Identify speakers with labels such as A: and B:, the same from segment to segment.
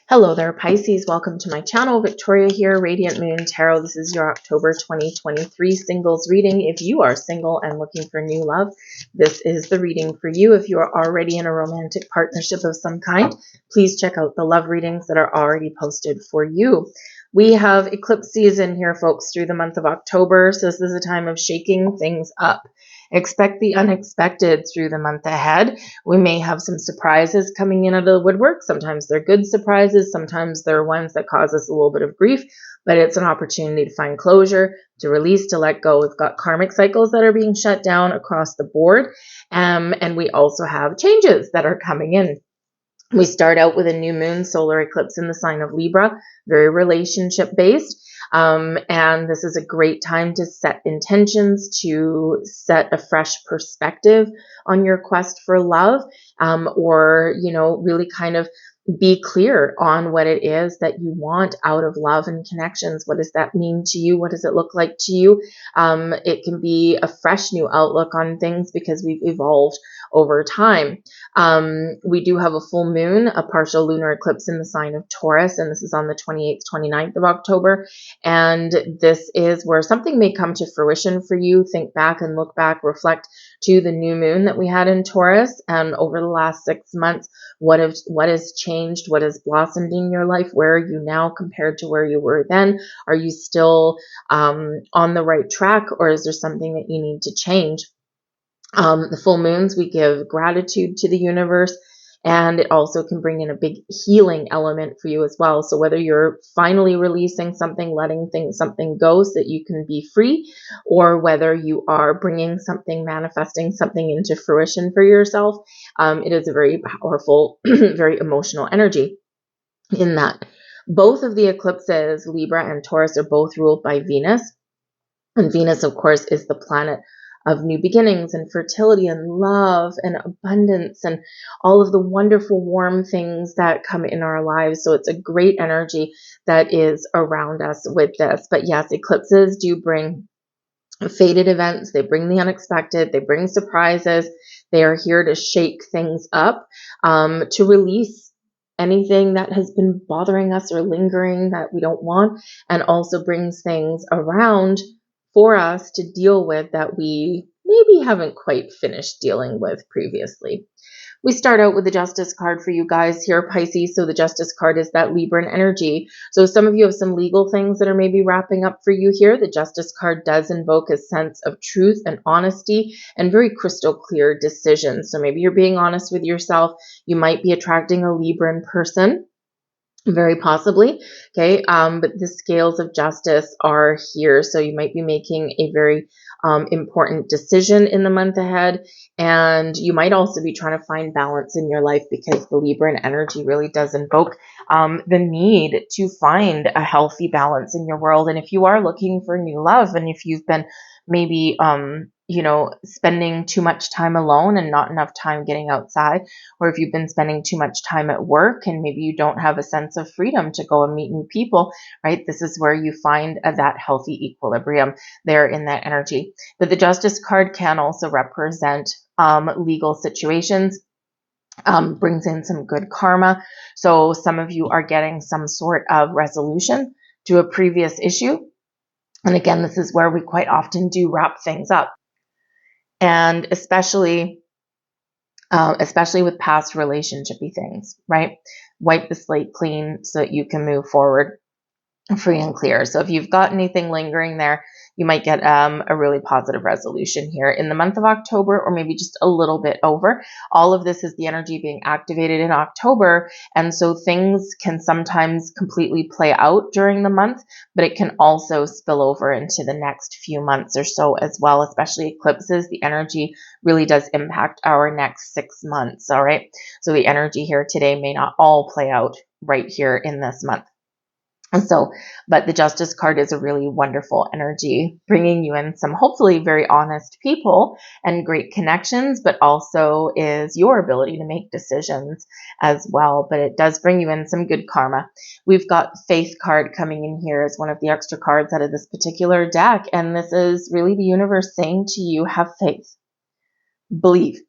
A: Hello there, Pisces. Welcome to my channel. Victoria here, Radiant Moon Tarot. This is your October 2023 singles reading. If you are single and looking for new love, this is the reading for you. If you are already in a romantic partnership of some kind, please check out the love readings that are already posted for you. We have eclipse season here, folks, through the month of October. So this is a time of shaking things up. Expect the unexpected through the month ahead. We may have some surprises coming in out of the woodwork. Sometimes they're good surprises. Sometimes they're ones that cause us a little bit of grief, but it's an opportunity to find closure, to release, to let go. We've got karmic cycles that are being shut down across the board. And we also have changes that are coming in. We start out with a new moon solar eclipse in the sign of Libra, very relationship based. And this is a great time to set intentions, to set a fresh perspective on your quest for love, or, really kind of be clear on what it is that you want out of love and connections. What does that mean to you? What does it look like to you? It can be a fresh new outlook on things because we've evolved over time. We do have a full moon, a partial lunar eclipse in the sign of Taurus, and this is on the 28th, 29th of October. And this is where something may come to fruition for you. Think back and look back, reflect to the new moon that we had in Taurus. And over the last 6 months, what has changed? What has blossomed in your life? Where are you now compared to where you were then? Are you still on the right track, or is there something that you need to change? The full moons, we give gratitude to the universe, and it also can bring in a big healing element for you as well. So whether you're finally releasing something, letting something go so that you can be free, or whether you are bringing something, manifesting something into fruition for yourself, it is a very powerful, very emotional energy in that. Both of the eclipses, Libra and Taurus, are both ruled by Venus. And Venus, of course, is the planet of new beginnings and fertility and love and abundance and all of the wonderful warm things that come in our lives. So it's a great energy that is around us with this. But yes, eclipses do bring fated events. They bring the unexpected. They bring surprises. They are here to shake things up, to release anything that has been bothering us or lingering that we don't want, and also brings things around for us to deal with that we maybe haven't quite finished dealing with previously. We start out with the Justice card for you guys here, Pisces. So the Justice card is that Libran energy. So some of you have some legal things that are maybe wrapping up for you here. The Justice card does invoke a sense of truth and honesty and very crystal clear decisions. So maybe you're being honest with yourself. You might be attracting a Libran person. Very possibly. Okay. But the scales of justice are here. So you might be making a very important decision in the month ahead. And you might also be trying to find balance in your life because the Libran energy really does invoke the need to find a healthy balance in your world. And if you are looking for new love, and if you've been maybe, spending too much time alone and not enough time getting outside, or if you've been spending too much time at work and maybe you don't have a sense of freedom to go and meet new people, right? This is where you find that healthy equilibrium there in that energy. But the Justice card can also represent legal situations. Brings in some good karma. So some of you are getting some sort of resolution to a previous issue. And again, this is where we quite often do wrap things up. And especially with past relationship-y things, right? Wipe the slate clean so that you can move forward free and clear. So if you've got anything lingering there, you might get a really positive resolution here in the month of October, or maybe just a little bit over. All of this is the energy being activated in October. And so things can sometimes completely play out during the month, but it can also spill over into the next few months or so as well, especially eclipses. The energy really does impact our next 6 months. All right. So the energy here today may not all play out right here in this month. And so, but the Justice card is a really wonderful energy, bringing you in some hopefully very honest people and great connections, but also is your ability to make decisions as well. But it does bring you in some good karma. We've got Faith card coming in here as one of the extra cards out of this particular deck. And this is really the universe saying to you, have faith, believe.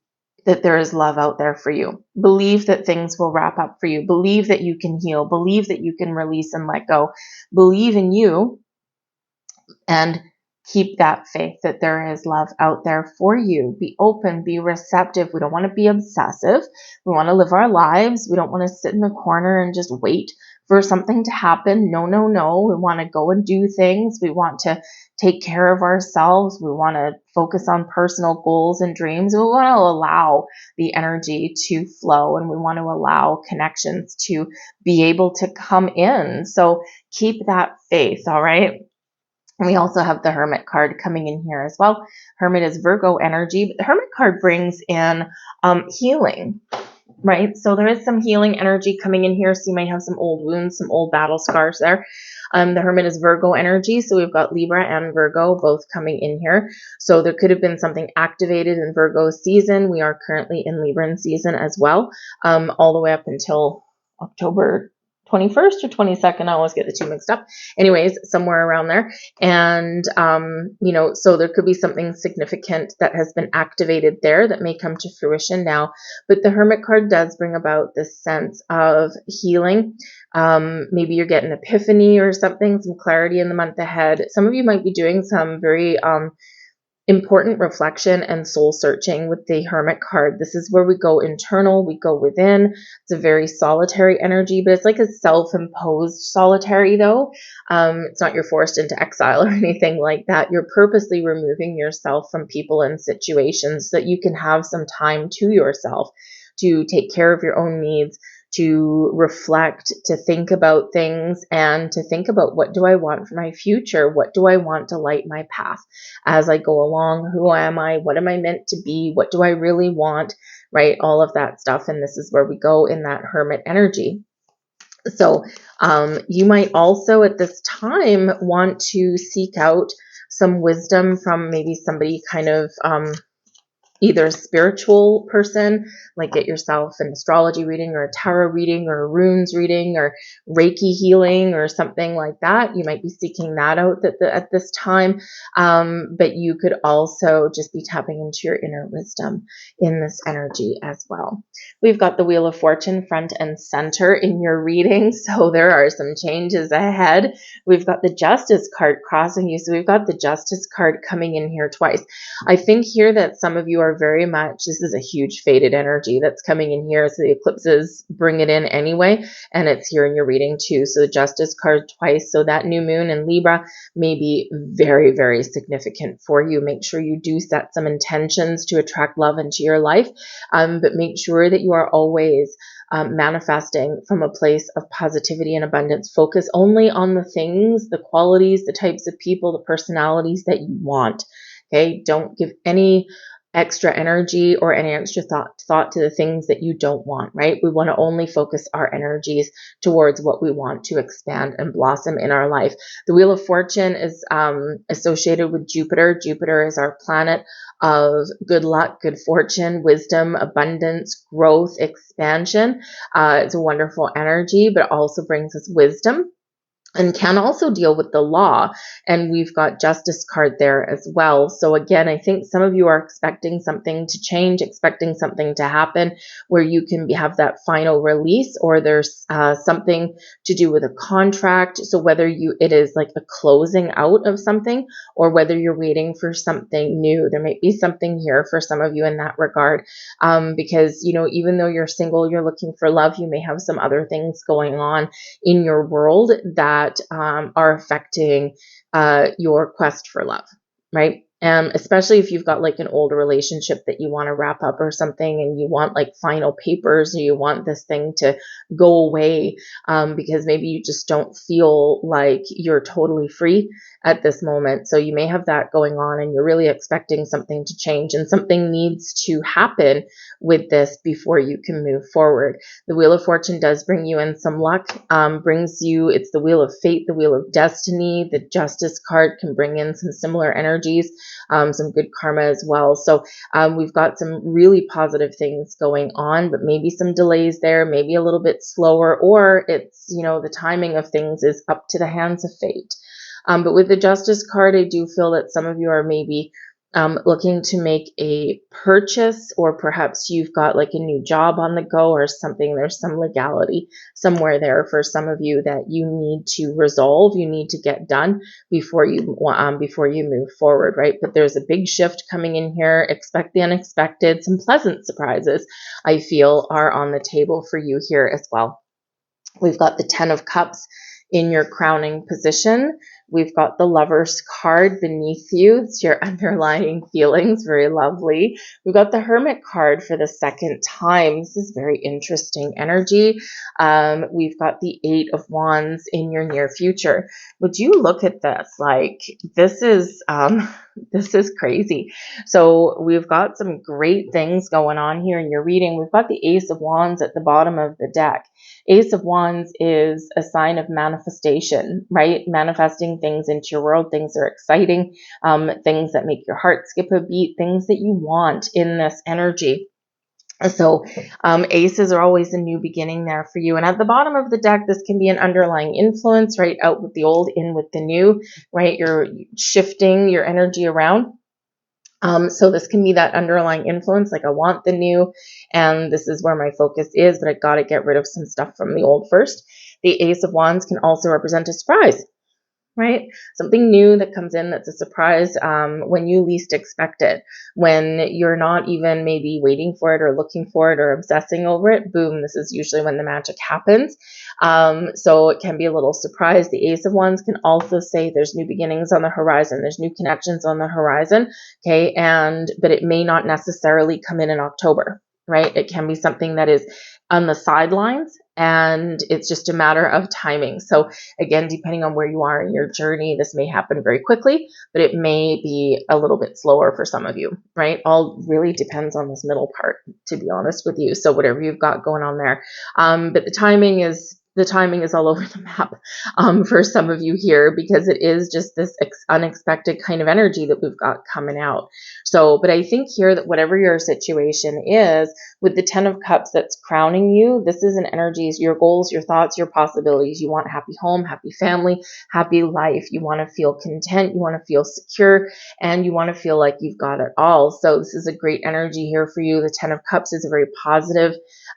A: that there is love out there for you. Believe that things will wrap up for you. Believe that you can heal. Believe that you can release and let go. Believe in you and keep that faith that there is love out there for you. Be open, be receptive. We don't want to be obsessive. We want to live our lives. We don't want to sit in the corner and just wait for something to happen. No, no, no. We want to go and do things. We want to take care of ourselves. We want to focus on personal goals and dreams. We want to allow the energy to flow, and we want to allow connections to be able to come in. So keep that faith, all right? And we also have the Hermit card coming in here as well. Hermit is Virgo energy, but the Hermit card brings in healing, right? So there is some healing energy coming in here. So you might have some old wounds, some old battle scars there. The Hermit is Virgo energy. So we've got Libra and Virgo both coming in here. So there could have been something activated in Virgo season. We are currently in Libran season as well, all the way up until October 21st or 22nd. I always get the two mixed up. Anyways, somewhere around there. And, so there could be something significant that has been activated there that may come to fruition now. But the Hermit card does bring about this sense of healing. Maybe you're getting an epiphany or something, some clarity in the month ahead. Some of you might be doing some very, important reflection and soul searching with the Hermit card. This is where we go internal, we go within. It's a very solitary energy, but it's like a self-imposed solitary though. It's not you're forced into exile or anything like that. You're purposely removing yourself from people and situations so that you can have some time to yourself to take care of your own needs, to reflect, to think about things, and to think about, what do I want for my future? What do I want to light my path as I go along? Who am I? What am I meant to be? What do I really want? Right? All of that stuff. And this is where we go in that Hermit energy. So you might also at this time want to seek out some wisdom from maybe somebody kind of either a spiritual person, like get yourself an astrology reading or a tarot reading or a runes reading or Reiki healing or something like that. You might be seeking that out at this time. But you could also just be tapping into your inner wisdom in this energy as well. We've got the Wheel of Fortune front and center in your reading. So there are some changes ahead. We've got the Justice card crossing you. So we've got the Justice card coming in here twice. I think here that some of you are very much, this is a huge fated energy that's coming in here. So the eclipses bring it in anyway, and it's here in your reading too. So the Justice card twice. So that new moon in Libra may be very, very significant for you. Make sure you do set some intentions to attract love into your life, but make sure that you are always manifesting from a place of positivity and abundance. Focus only on the things, the qualities, the types of people, the personalities that you want. Okay, don't give any extra energy or any extra thought to the things that you don't want, right? We want to only focus our energies towards what we want to expand and blossom in our life. The Wheel of Fortune is associated with Jupiter. Jupiter is our planet of good luck, good fortune, wisdom, abundance, growth, expansion. It's a wonderful energy, but also brings us wisdom, and can also deal with the law. And we've got Justice card there as well. So again, I think some of you are expecting something to change, expecting something to happen where you can have that final release, or there's something to do with a contract. So whether it is like a closing out of something, or whether you're waiting for something new, there might be something here for some of you in that regard. Because, even though you're single, you're looking for love, you may have some other things going on in your world that are affecting your quest for love, right? Especially if you've got like an older relationship that you want to wrap up or something, and you want like final papers, or you want this thing to go away because maybe you just don't feel like you're totally free at this moment. So you may have that going on, and you're really expecting something to change, and something needs to happen with this before you can move forward. The Wheel of Fortune does bring you in some luck, it's the Wheel of Fate, the Wheel of Destiny. The Justice card can bring in some similar energies, some good karma as well. So we've got some really positive things going on, but maybe some delays there, maybe a little bit slower, or it's, the timing of things is up to the hands of fate. But with the Justice card, I do feel that some of you are maybe looking to make a purchase, or perhaps you've got like a new job on the go or something. There's some legality somewhere there for some of you that you need to resolve, you need to get done before you move forward, right? But there's a big shift coming in here. Expect the unexpected. Some pleasant surprises, I feel, are on the table for you here as well. We've got the 10 of Cups in your crowning position. We've got the Lover's card beneath you. It's your underlying feelings. Very lovely. We've got the Hermit card for the second time. This is very interesting energy. We've got the 8 of Wands in your near future. Would you look at this? Like, this is crazy. So we've got some great things going on here in your reading. We've got the Ace of Wands at the bottom of the deck. Ace of Wands is a sign of manifestation, right? Manifesting things into your world. Things are exciting, things that make your heart skip a beat, things that you want in this energy. So aces are always a new beginning there for you. And at the bottom of the deck, this can be an underlying influence, right? Out with the old, in with the new, right? You're shifting your energy around. So this can be that underlying influence, like I want the new, and this is where my focus is, but I got to get rid of some stuff from the old first. The Ace of Wands can also represent a surprise, right? Something new that comes in that's a surprise when you least expect it, when you're not even maybe waiting for it or looking for it or obsessing over it. Boom, this is usually when the magic happens. So it can be a little surprise. The Ace of Wands can also say there's new beginnings on the horizon. There's new connections on the horizon. Okay. But it may not necessarily come in October, right? It can be something that is on the sidelines, and it's just a matter of timing. So again, depending on where you are in your journey, this may happen very quickly, but it may be a little bit slower for some of you, right? All really depends on this middle part, to be honest with you. So whatever you've got going on there. But the timing is all over the map for some of you here, because it is just this unexpected kind of energy that we've got coming out. So, but I think here that whatever your situation is, with the 10 of Cups that's crowning you, this is an energy, your goals, your thoughts, your possibilities. You want a happy home, happy family, happy life. You want to feel content. You want to feel secure, and you want to feel like you've got it all. So this is a great energy here for you. The 10 of Cups is a very positive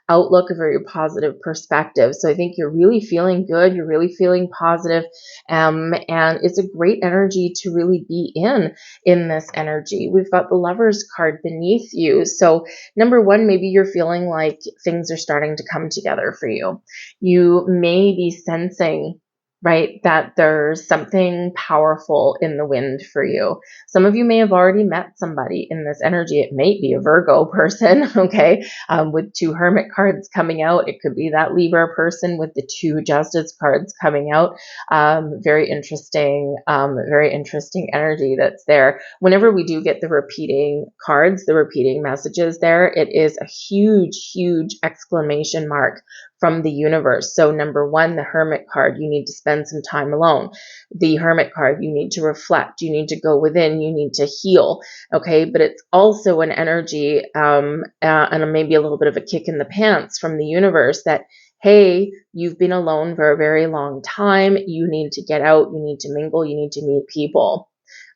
A: outlook, a very positive perspective. So I think you're really feeling good. You're really feeling positive. And it's a great energy to really be in this energy. We've got the Lover's card beneath you. So number one, maybe you're feeling like things are starting to come together for you. You may be sensing, right, that there's something powerful in the wind for you. Some of you may have already met somebody in this energy. It may be a Virgo person, okay, with 2 Hermit cards coming out. It could be that Libra person with the 2 Justice cards coming out. Very interesting energy that's there. Whenever we do get the repeating cards, the repeating messages there, it is a huge, huge exclamation mark from the universe. So number one, the Hermit card, you need to spend some time alone. The Hermit card, you need to reflect, you need to go within, you need to heal. Okay, but it's also an energy and maybe a little bit of a kick in the pants from the universe that, hey, you've been alone for a very long time. You need to get out, you need to mingle, you need to meet people.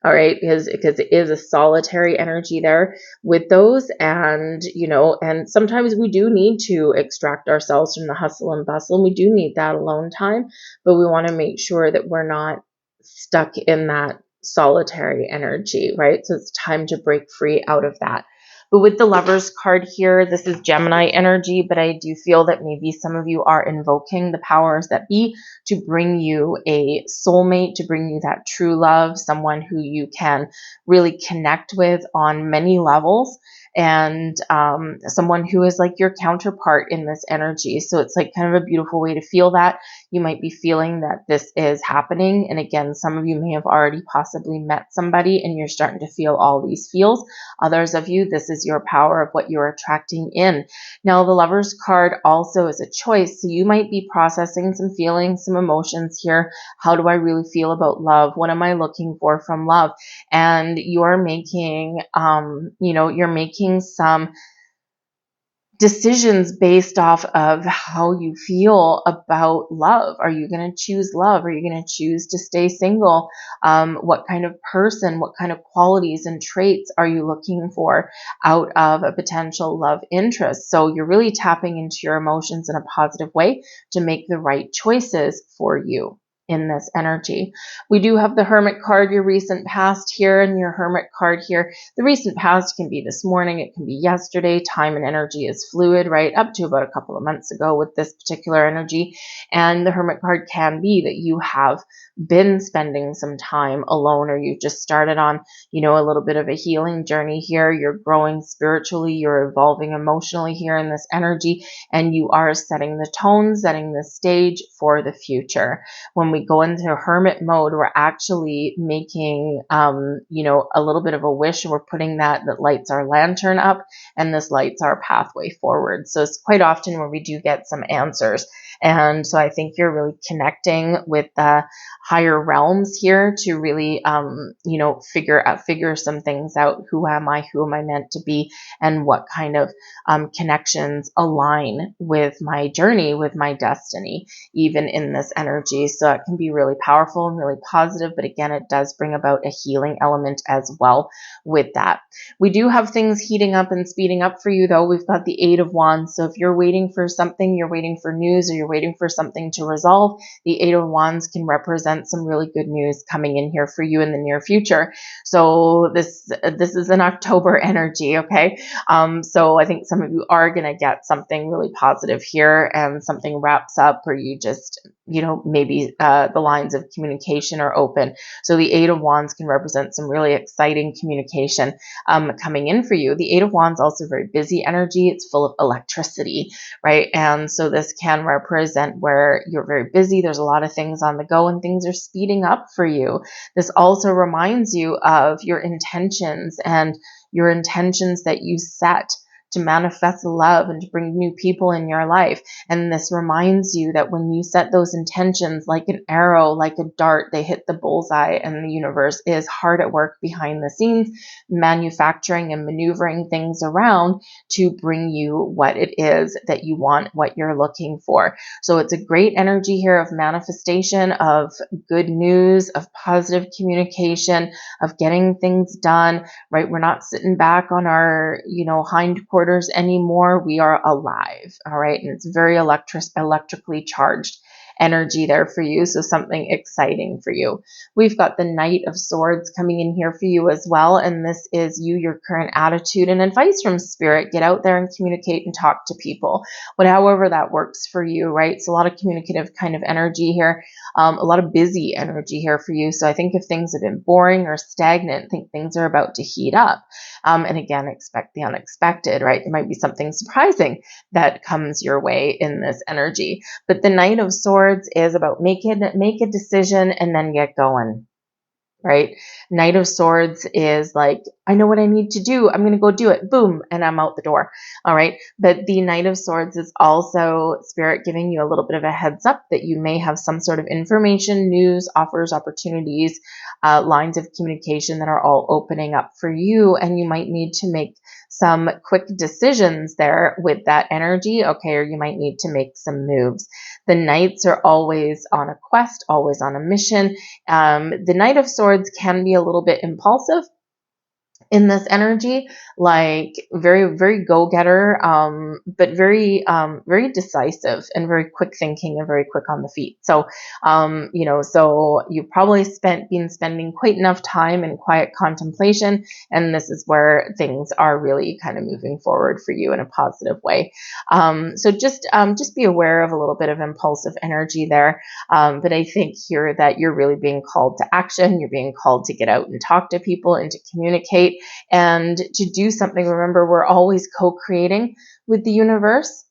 A: All right, because it is a solitary energy there with those, and and sometimes we do need to extract ourselves from the hustle and bustle. We do need that alone time, but we want to make sure that we're not stuck in that solitary energy, right? So it's time to break free out of that. But with the Lover's card here, this is Gemini energy, but I do feel that maybe some of you are invoking the powers that be to bring you a soulmate, to bring you that true love, someone who you can really connect with on many levels, and someone who is like your counterpart in this energy. So it's like kind of a beautiful way to feel that. You might be feeling that this is happening. And again, some of you may have already possibly met somebody and you're starting to feel all these feels. Others of you, this is your power of what you're attracting in. Now, the Lover's card also is a choice. So you might be processing some feelings, some emotions here. How do I really feel about love? What am I looking for from love? And you're making, you're making some decisions based off of how you feel about love. Are you going to choose love? Are you going to choose to stay single? What kind of person, what kind of qualities and traits are you looking for out of a potential love interest? So you're really tapping into your emotions in a positive way to make the right choices for you in this energy. We do have the Hermit card, your recent past here, and your Hermit card here. The recent past can be this morning, it can be yesterday. Time and energy is fluid, right? Up to about a couple of months ago with this particular energy. And the Hermit card can be that you have been spending some time alone, or you've just started on, a little bit of a healing journey here. You're growing spiritually, you're evolving emotionally here in this energy, and you are setting the tone, setting the stage for the future. When we go into hermit mode, we're actually making, a little bit of a wish. We're putting that lights our lantern up, and this lights our pathway forward. So it's quite often where we do get some answers. And so I think you're really connecting with the higher realms here to really, figure some things out. Who am I? Who am I meant to be? And what kind of connections align with my journey, with my destiny, even in this energy. So it can be really powerful and really positive, but again, it does bring about a healing element as well with that. We do have things heating up and speeding up for you, though. We've got the Eight of Wands. So if you're waiting for something, you're waiting for news, or you're waiting for something to resolve, the Eight of Wands can represent some really good news coming in here for you in the near future. So this is an October energy, okay? So I think some of you are going to get something really positive here, and something wraps up, or you just, maybe the lines of communication are open. So the Eight of Wands can represent some really exciting communication coming in for you. The Eight of Wands also very busy energy. It's full of electricity, right? And so this can represent where you're very busy. There's a lot of things on the go, and things are speeding up for you. This also reminds you of your intentions, and your intentions that you set to manifest love and to bring new people in your life. And this reminds you that when you set those intentions, like an arrow, like a dart, they hit the bullseye, and the universe is hard at work behind the scenes, manufacturing and maneuvering things around to bring you what it is that you want, what you're looking for. So it's a great energy here of manifestation, of good news, of positive communication, of getting things done, right? We're not sitting back on our, hindquarters anymore. We are alive. All right. And it's very electrically charged energy there for you. So something exciting for you. We've got the Knight of Swords coming in here for you as well. And this is you, your current attitude, and advice from Spirit. Get out there and communicate and talk to people, however that works for you, right? So a lot of communicative kind of energy here, a lot of busy energy here for you. So I think if things have been boring or stagnant, I think things are about to heat up. And again, expect the unexpected, right? There might be something surprising that comes your way in this energy. But the Knight of Swords is about make a decision and then get going, right? Knight of Swords is like, I know what I need to do. I'm going to go do it. Boom. And I'm out the door. All right. But the Knight of Swords is also Spirit giving you a little bit of a heads up that you may have some sort of information, news, offers, opportunities, lines of communication that are all opening up for you. And you might need to make some quick decisions there with that energy. Okay. Or you might need to make some moves. The Knights are always on a quest, always on a mission. The Knight of Swords can be a little bit impulsive in this energy, like very, very go-getter, but very, very decisive and very quick thinking and very quick on the feet. So, so you've probably been spending quite enough time in quiet contemplation, and this is where things are really kind of moving forward for you in a positive way. So just be aware of a little bit of impulsive energy there. But I think here that you're really being called to action. You're being called to get out and talk to people and to communicate and to do something. Remember, we're always co-creating with the universe.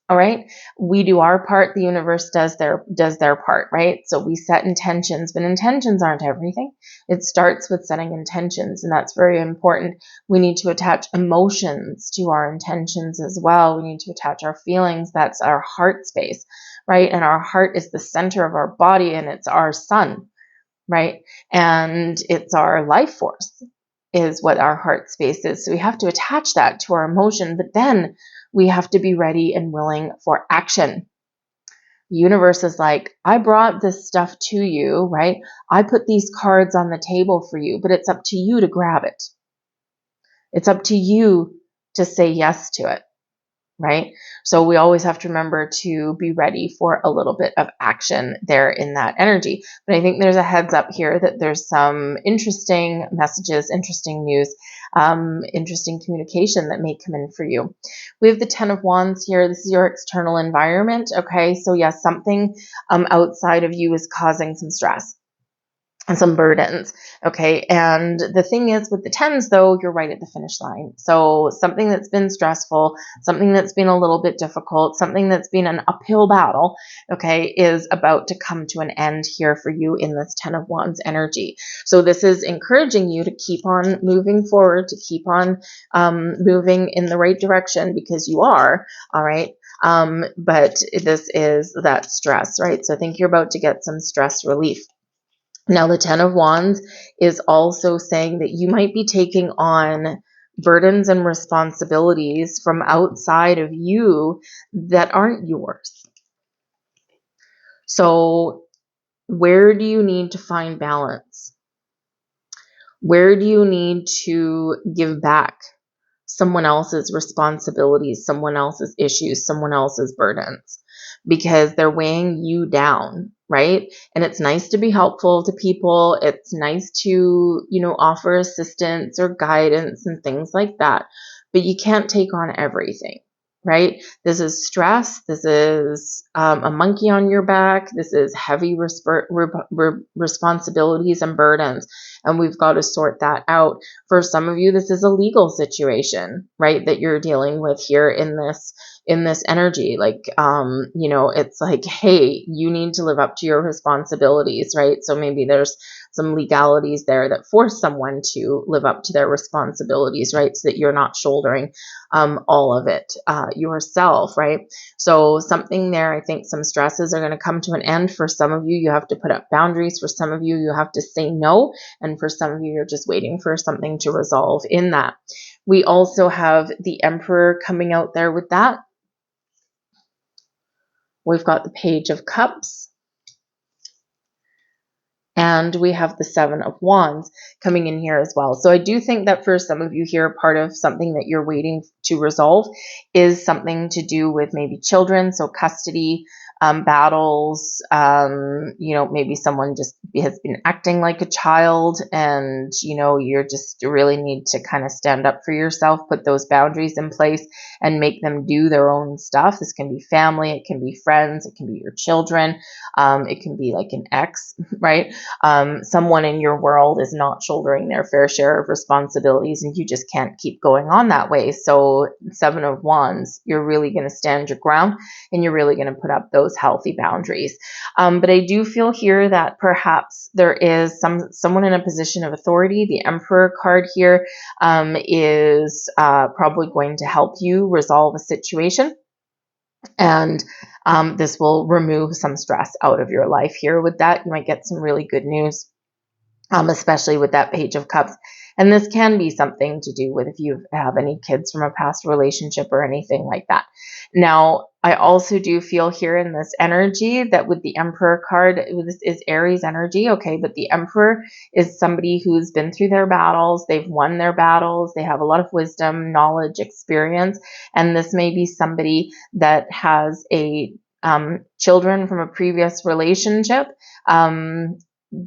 A: All right. We do our part. The universe does their part, right? So we set intentions, but intentions aren't everything. It starts with setting intentions, and that's very important. We need to attach emotions to our intentions as well. We need to attach our feelings. That's our heart space, right? And our heart is the center of our body, and it's our sun, right? And it's our life force. is what our heart space is. So we have to attach that to our emotion, but then we have to be ready and willing for action. The universe is like, I brought this stuff to you, right? I put these cards on the table for you, but it's up to you to grab it. It's up to you to say yes to it, right? So we always have to remember to be ready for a little bit of action there in that energy. But I think there's a heads up here that there's some interesting messages, interesting news, interesting communication that may come in for you. We have the 10 of Wands here. This is your external environment. Okay, so yes, something outside of you is causing some stress and some burdens. Okay. And the thing is with the 10s though, you're right at the finish line. So something that's been stressful, something that's been a little bit difficult, something that's been an uphill battle, okay, is about to come to an end here for you in this 10 of Wands energy. So this is encouraging you to keep on moving forward, to keep on moving in the right direction, because you are, all right. But this is that stress, right? So I think you're about to get some stress relief. Now, the 10 of Wands is also saying that you might be taking on burdens and responsibilities from outside of you that aren't yours. So where do you need to find balance? Where do you need to give back someone else's responsibilities, someone else's issues, someone else's burdens? Because they're weighing you down, right? And it's nice to be helpful to people. It's nice to, offer assistance or guidance and things like that. But you can't take on everything, right? This is stress. This is a monkey on your back. This is heavy responsibilities and burdens. And we've got to sort that out. For some of you, this is a legal situation, right, that you're dealing with here in this energy. Like, it's like, hey, you need to live up to your responsibilities, right? So maybe there's some legalities there that force someone to live up to their responsibilities, right? So that you're not shouldering all of it yourself, right? So something there, I think some stresses are going to come to an end. For some of you, you have to put up boundaries. For some of you, you have to say no. And for some of you, you're just waiting for something to resolve in that. We also have the Emperor coming out there with that. We've got the Page of Cups. And we have the 7 of Wands coming in here as well. So I do think that for some of you here, part of something that you're waiting to resolve is something to do with maybe children. So custody battles, maybe someone just has been acting like a child and, you're just really need to kind of stand up for yourself, put those boundaries in place and make them do their own stuff. This can be family, it can be friends, it can be your children, it can be like an ex, right? Someone in your world is not shouldering their fair share of responsibilities and you just can't keep going on that way. So 7 of Wands, you're really going to stand your ground and you're really going to put up those healthy boundaries. But I do feel here that perhaps there is someone in a position of authority. The Emperor card here is probably going to help you resolve a situation. And this will remove some stress out of your life here. With that, you might get some really good news, especially with that Page of Cups. And this can be something to do with if you have any kids from a past relationship or anything like that. Now, I also do feel here in this energy that with the Emperor card, this is Aries energy, okay, but the Emperor is somebody who's been through their battles, they've won their battles, they have a lot of wisdom, knowledge, experience, and this may be somebody that has a children from a previous relationship.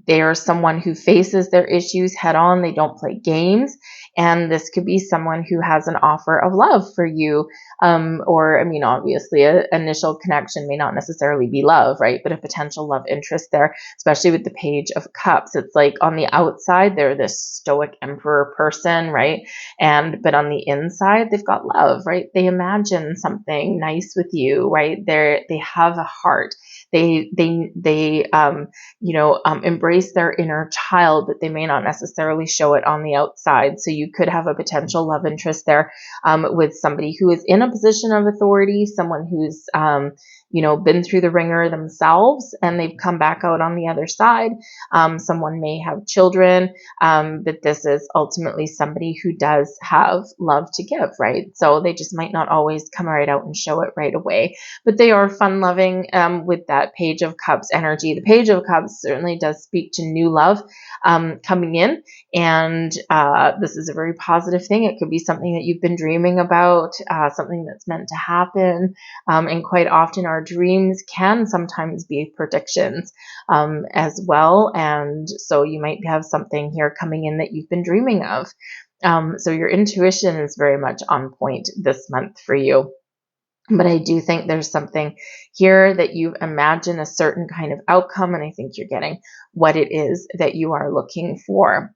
A: They are someone who faces their issues head on. They don't play games. And this could be someone who has an offer of love for you. Obviously an initial connection may not necessarily be love, right? But a potential love interest there, especially with the Page of Cups. It's like on the outside, they're this stoic emperor person, right? But on the inside, they've got love, right? They imagine something nice with you, right? They have a heart. They embrace their inner child, but they may not necessarily show it on the outside. So you could have a potential love interest there with somebody who is in a position of authority, someone who's been through the ringer themselves and they've come back out on the other side. Someone may have children, but this is ultimately somebody who does have love to give, right? So they just might not always come right out and show it right away, but they are fun loving with that Page of Cups energy. The Page of Cups certainly does speak to new love coming in, and this is a very positive thing. It could be something that you've been dreaming about, something that's meant to happen, and quite often our dreams can sometimes be predictions as well, and so you might have something here coming in that you've been dreaming of. So your intuition is very much on point this month for you. But I do think there's something here that you imagine a certain kind of outcome, and I think you're getting what it is that you are looking for.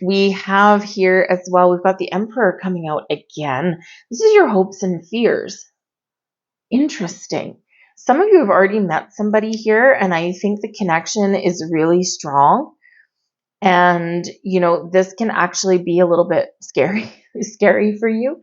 A: We have here as well, we've got the Emperor coming out again. This is your hopes and fears. Interesting. Some of you have already met somebody here, and I think the connection is really strong. And, this can actually be a little bit scary for you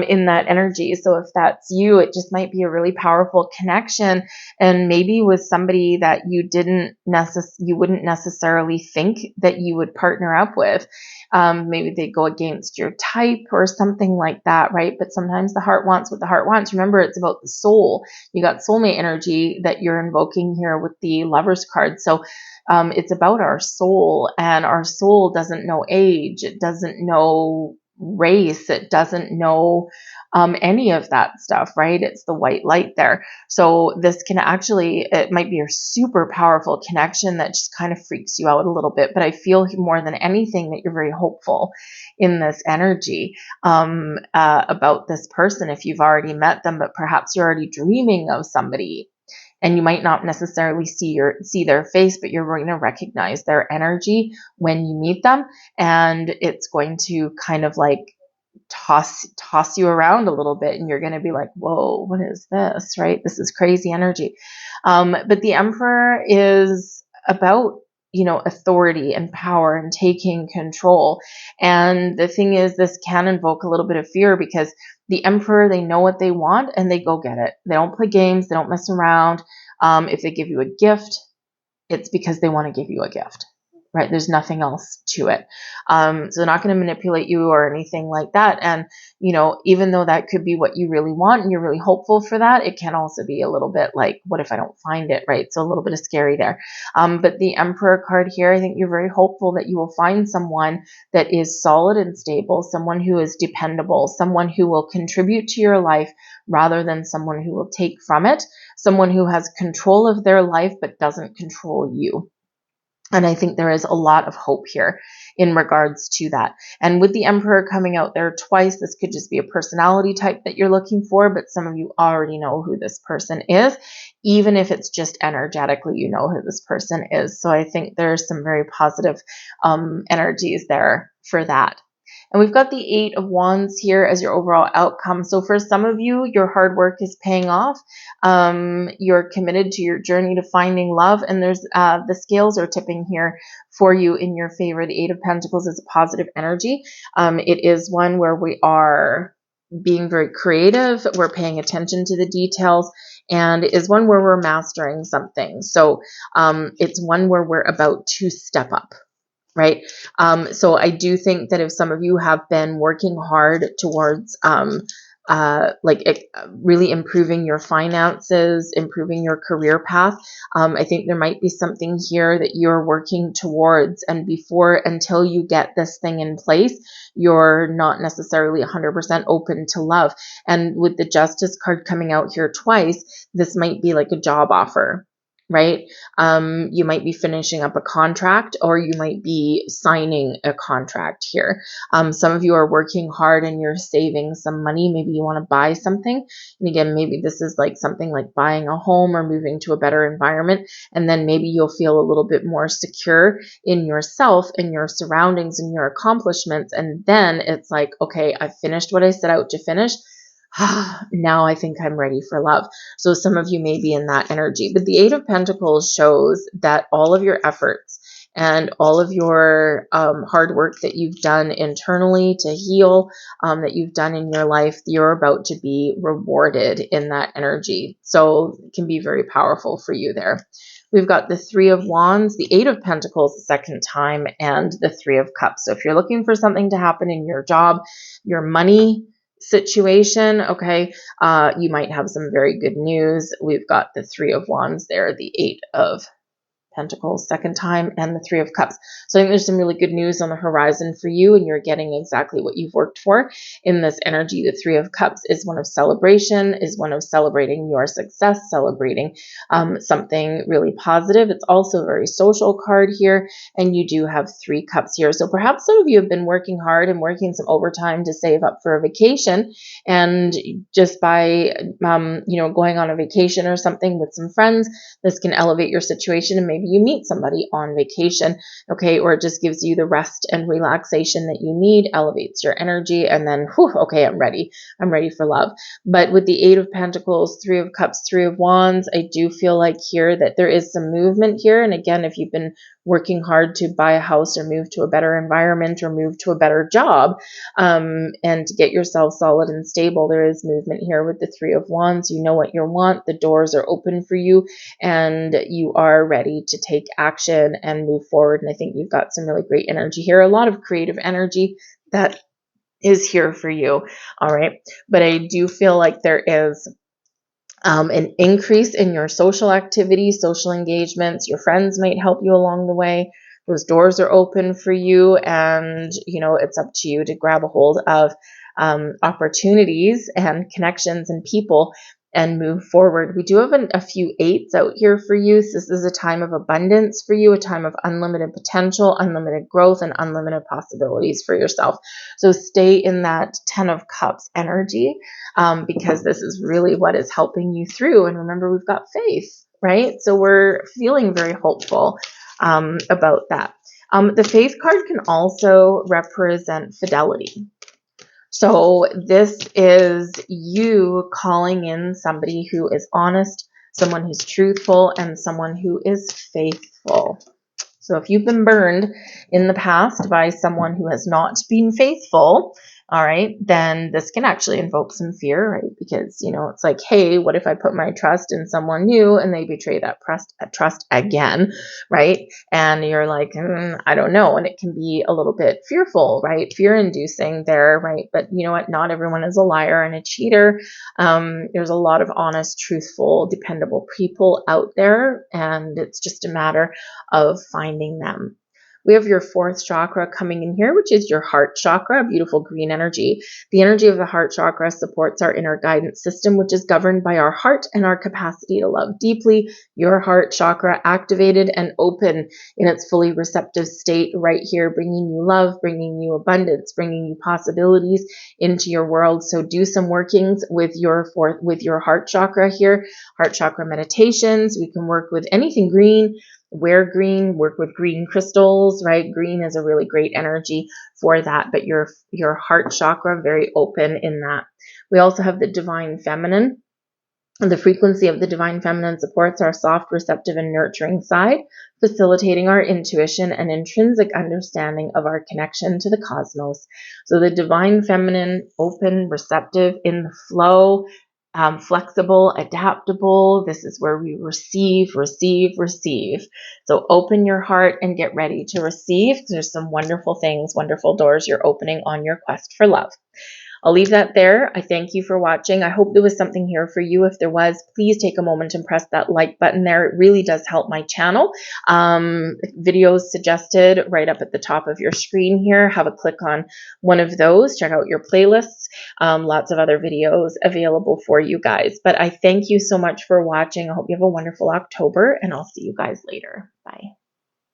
A: in that energy. So if that's you, it just might be a really powerful connection, and maybe with somebody that you wouldn't necessarily think that you would partner up with. Maybe they go against your type or something like that, right? But sometimes the heart wants what the heart wants. Remember, it's about the soul. You got soulmate energy that you're invoking here with the Lovers card. So it's about our soul, and our soul doesn't know age. It doesn't know race. It doesn't know any of that stuff, right? It's the white light there. So this can actually, it might be a super powerful connection that just kind of freaks you out a little bit. But I feel more than anything that you're very hopeful in this energy about this person. If you've already met them, but perhaps you're already dreaming of somebody, and you might not necessarily see their face, but you're going to recognize their energy when you meet them, and it's going to kind of like toss you around a little bit, and you're going to be like, whoa, what is this, right? This is crazy energy. But the Emperor is about authority and power and taking control. And the thing is, this can invoke a little bit of fear, because the Emperor, they know what they want and they go get it. They don't play games. They don't mess around. If they give you a gift, it's because they want to give you a gift, right? There's nothing else to it. So they're not going to manipulate you or anything like that. And, even though that could be what you really want and you're really hopeful for that, it can also be a little bit like, what if I don't find it, right? So a little bit of scary there. But the Emperor card here, I think you're very hopeful that you will find someone that is solid and stable, someone who is dependable, someone who will contribute to your life rather than someone who will take from it, someone who has control of their life but doesn't control you. And I think there is a lot of hope here in regards to that. And with the Emperor coming out there twice, this could just be a personality type that you're looking for, but some of you already know who this person is, even if it's just energetically, you know who this person is. So I think there's some very positive energies there for that. And we've got the Eight of Wands here as your overall outcome. So for some of you, your hard work is paying off. You're committed to your journey to finding love. And there's the scales are tipping here for you in your favor. The Eight of Pentacles is a positive energy. It is one where we are being very creative. We're paying attention to the details. And it is one where we're mastering something. So it's one where we're about to step up. Right. So I do think that if some of you have been working hard towards really improving your finances, improving your career path, I think there might be something here that you're working towards. And until you get this thing in place, you're not necessarily 100% open to love. And with the Justice card coming out here twice, this might be like a job offer. Right? You might be finishing up a contract, or you might be signing a contract here. Some of you are working hard and you're saving some money. Maybe you want to buy something. And again, maybe this is like something like buying a home or moving to a better environment. And then maybe you'll feel a little bit more secure in yourself and your surroundings and your accomplishments. And then it's like, okay, I've finished what I set out to finish. Now I think I'm ready for love. So some of you may be in that energy, but the Eight of Pentacles shows that all of your efforts and all of your hard work that you've done internally to heal, that you've done in your life, you're about to be rewarded in that energy. So it can be very powerful for you there. We've got the Three of Wands, the Eight of Pentacles the second time, and the Three of Cups. So if you're looking for something to happen in your job, your money situation, okay, you might have some very good news. We've got the Three of Wands there, the Eight of Pentacles second time, and the Three of Cups. So I think there's some really good news on the horizon for you, and you're getting exactly what you've worked for in this energy. The Three of Cups is one of celebration, is one of celebrating your success, celebrating something really positive. It's also a very social card here, and you do have 3 cups here. So perhaps some of you have been working hard and working some overtime to save up for a vacation, and just by going on a vacation or something with some friends, this can elevate your situation, and maybe you meet somebody on vacation, okay, or it just gives you the rest and relaxation that you need, elevates your energy, and then, okay, I'm ready for love. But with the Eight of Pentacles, Three of Cups, Three of Wands, I do feel like here that there is some movement here. And again, if you've been working hard to buy a house or move to a better environment or move to a better job, and to get yourself solid and stable, there is movement here with the Three of Wands. You know what you want, the doors are open for you, and you are ready to take action and move forward. And I think you've got some really great energy here, a lot of creative energy that is here for you. All right. But I do feel like there is an increase in your social activity, social engagements. Your friends might help you along the way. Those doors are open for you, and it's up to you to grab a hold of opportunities and connections and people and move forward. We do have a few 8s out here for you. So this is a time of abundance for you, a time of unlimited potential, unlimited growth, and unlimited possibilities for yourself. So stay in that 10 of Cups energy, because this is really what is helping you through. And remember, we've got faith, right? So we're feeling very hopeful about that. The Faith card can also represent fidelity. So this is you calling in somebody who is honest, someone who's truthful, and someone who is faithful. So if you've been burned in the past by someone who has not been faithful, all right, then this can actually invoke some fear, right? Because, it's like, hey, what if I put my trust in someone new and they betray that trust again, right? And you're like, I don't know. And it can be a little bit fearful, right? Fear-inducing there, right? But you know what? Not everyone is a liar and a cheater. There's a lot of honest, truthful, dependable people out there, and it's just a matter of finding them. We have your 4th chakra coming in here, which is your heart chakra, beautiful green energy. The energy of the heart chakra supports our inner guidance system, which is governed by our heart and our capacity to love deeply. Your heart chakra activated and open in its fully receptive state right here, bringing you love, bringing you abundance, bringing you possibilities into your world. So do some workings with your heart chakra here, heart chakra meditations. We can work with anything green. Wear green, work with green crystals, right? Green is a really great energy for that, but your heart chakra, very open in that. We also have the divine feminine. The frequency of the divine feminine supports our soft, receptive, and nurturing side, facilitating our intuition and intrinsic understanding of our connection to the cosmos. So the divine feminine, open, receptive, in the flow, flexible, adaptable. This is where we receive. So open your heart and get ready to receive. There's some wonderful things, wonderful doors you're opening on your quest for love. I'll leave that there. I thank you for watching. I hope there was something here for you. If there was, please take a moment and press that like button there. It really does help my channel. Videos suggested right up at the top of your screen here. Have a click on one of those. Check out your playlists. Lots of other videos available for you guys. But I thank you so much for watching. I hope you have a wonderful October, and I'll see you guys later. Bye.